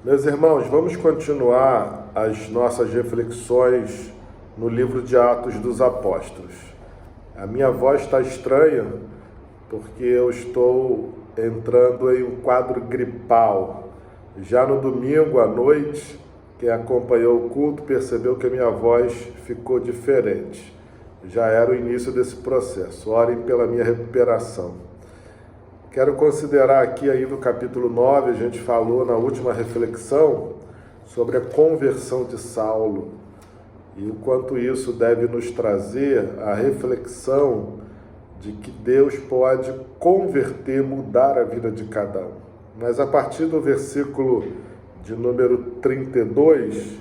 Meus irmãos, vamos continuar as nossas reflexões no livro de Atos dos Apóstolos. A minha voz está estranha porque eu estou entrando em um quadro gripal. Já no domingo à noite, quem acompanhou o culto percebeu que a minha voz ficou diferente. Já era o início desse processo. Orem pela minha recuperação. Quero considerar aqui aí no capítulo 9, a gente falou na última reflexão sobre a conversão de Saulo e o quanto isso deve nos trazer a reflexão de que Deus pode converter, mudar a vida de cada um. Mas a partir do versículo de número 32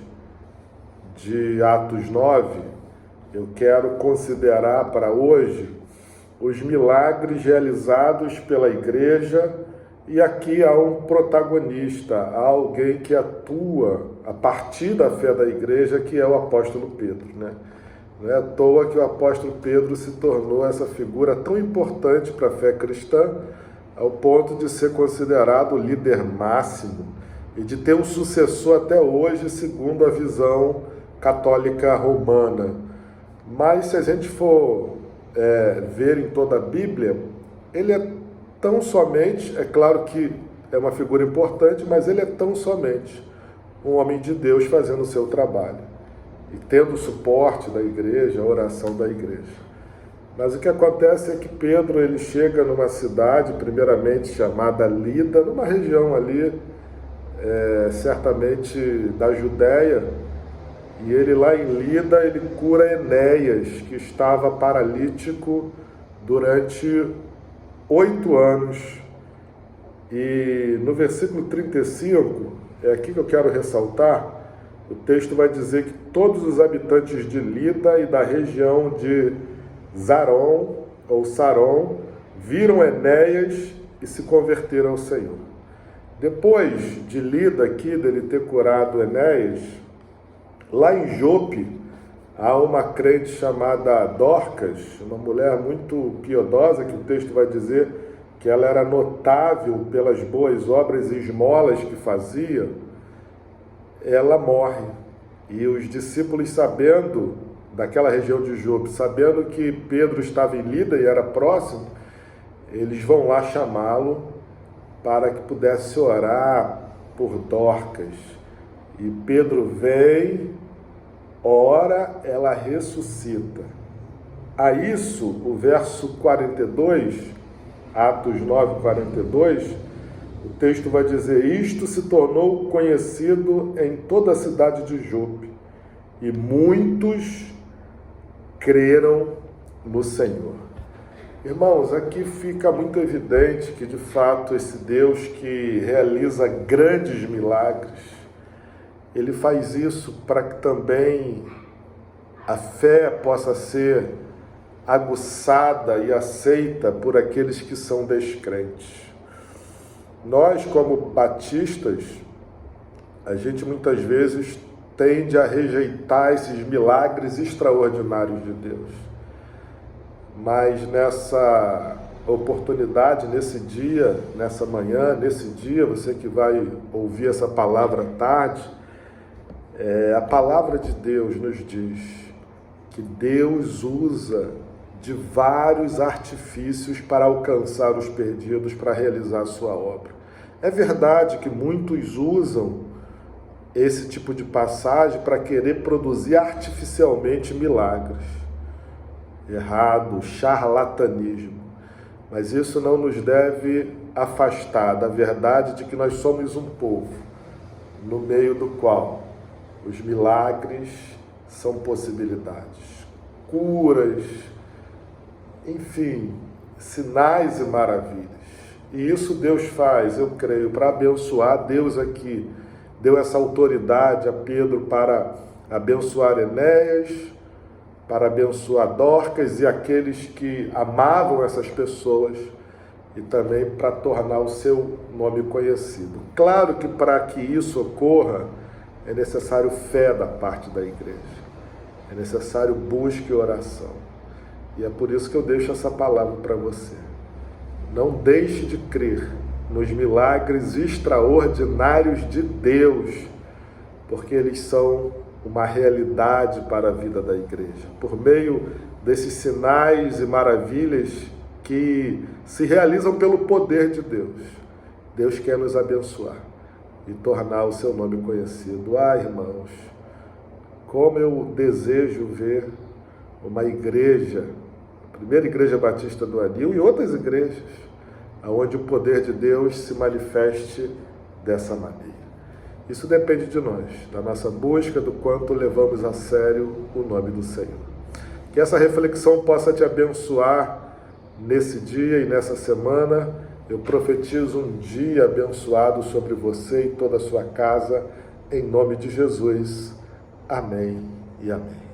de Atos 9, eu quero considerar para hoje os milagres realizados pela igreja, e aqui há um protagonista, há alguém que atua a partir da fé da igreja, que é o apóstolo Pedro, né? Não é à toa que o apóstolo Pedro se tornou essa figura tão importante para a fé cristã, ao ponto de ser considerado o líder máximo e de ter um sucessor até hoje, segundo a visão católica romana. Mas se a gente for ver em toda a Bíblia, ele é tão somente, é claro que é uma figura importante, mas ele é tão somente um homem de Deus fazendo o seu trabalho e tendo o suporte da igreja, a oração da igreja. Mas o que acontece é que Pedro ele chega numa cidade, primeiramente chamada Lida, numa região ali, certamente da Judéia, e ele lá em Lida, ele cura Enéas, que estava paralítico durante 8 anos. E no versículo 35, é aqui que eu quero ressaltar, o texto vai dizer que todos os habitantes de Lida e da região de Zaron, ou Saron, viram Enéas e se converteram ao Senhor. Depois de Lida aqui, dele ter curado Enéas, lá em Jope, há uma crente chamada Dorcas, uma mulher muito piedosa, que o texto vai dizer que ela era notável pelas boas obras e esmolas que fazia. Ela morre. E os discípulos, sabendo, daquela região de Jope, sabendo que Pedro estava em Lida e era próximo, eles vão lá chamá-lo para que pudesse orar por Dorcas. E Pedro vem, ora, ela ressuscita. A isso, o verso 42, Atos 9, 42, o texto vai dizer: isto se tornou conhecido em toda a cidade de Jope, e muitos creram no Senhor. Irmãos, aqui fica muito evidente que, de fato, esse Deus que realiza grandes milagres, ele faz isso para que também a fé possa ser aguçada e aceita por aqueles que são descrentes. Nós, como batistas, a gente muitas vezes tende a rejeitar esses milagres extraordinários de Deus. Mas nessa oportunidade, nesse dia, nessa manhã, nesse dia, você que vai ouvir essa palavra à tarde, a palavra de Deus nos diz que Deus usa de vários artifícios para alcançar os perdidos, para realizar a sua obra. É verdade que muitos usam esse tipo de passagem para querer produzir artificialmente milagres. Errado, charlatanismo. Mas isso não nos deve afastar da verdade de que nós somos um povo no meio do qual os milagres são possibilidades, curas, enfim, sinais e maravilhas. E isso Deus faz, eu creio, para abençoar. Deus aqui deu essa autoridade a Pedro para abençoar Enéas, para abençoar Dorcas e aqueles que amavam essas pessoas, e também para tornar o seu nome conhecido. Claro que para que isso ocorra, é necessário fé da parte da igreja, é necessário busca e oração. E é por isso que eu deixo essa palavra para você. Não deixe de crer, nos milagres extraordinários de Deus, porque eles são uma realidade para a vida da igreja. Por meio desses sinais e maravilhas que se realizam pelo poder de Deus, Deus quer nos abençoar e tornar o seu nome conhecido. Irmãos, como eu desejo ver uma igreja, a primeira igreja batista do Anil e outras igrejas, onde o poder de Deus se manifeste dessa maneira. Isso depende de nós, da nossa busca, do quanto levamos a sério o nome do Senhor. Que essa reflexão possa te abençoar nesse dia e nessa semana. Eu profetizo um dia abençoado sobre você e toda a sua casa, em nome de Jesus. Amém e amém.